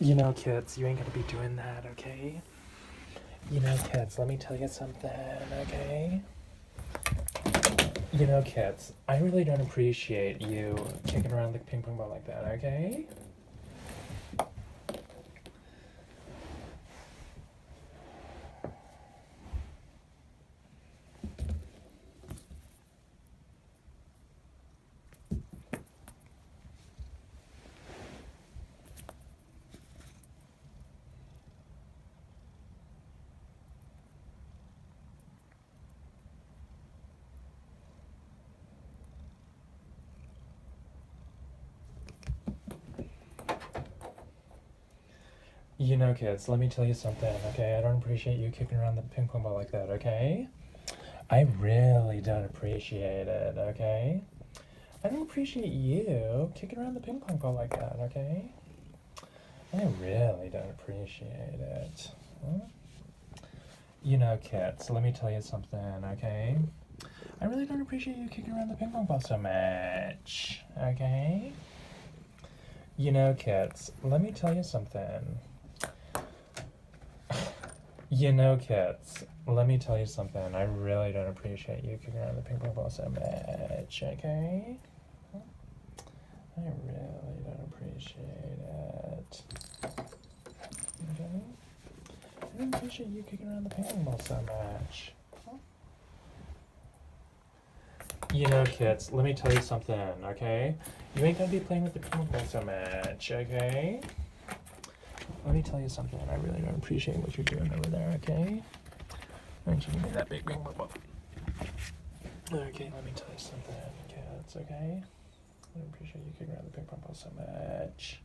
You know, kids, you ain't gonna be doing that, okay? You know, kids, let me tell you something, okay? You know, kids, I really don't appreciate you kicking around the ping pong ball like that, okay? You know, kids, let me tell you something, okay? I don't appreciate you kicking around the ping pong ball like that, okay? I really don't appreciate it, okay? I don't appreciate you kicking around the ping pong ball like that, okay? I really don't appreciate it. Huh? You know, kids, let me tell you something, okay? I really don't appreciate you kicking around the ping pong ball so much, okay? You know, kids, let me tell you something. You know, kids, let me tell you something. I really don't appreciate you kicking around the ping pong ball so much, okay? I really don't appreciate it. Okay? I don't appreciate you kicking around the ping pong ball so much. You know, kids, let me tell you something, okay? You ain't gonna be playing with the ping pong ball so much, okay? Let me tell you something. I really don't appreciate what you're doing over there, okay? Why don't you give me that big ping pong ball? Okay, let me tell you something, kids, okay? I don't appreciate you kicking around the ping pong ball so much.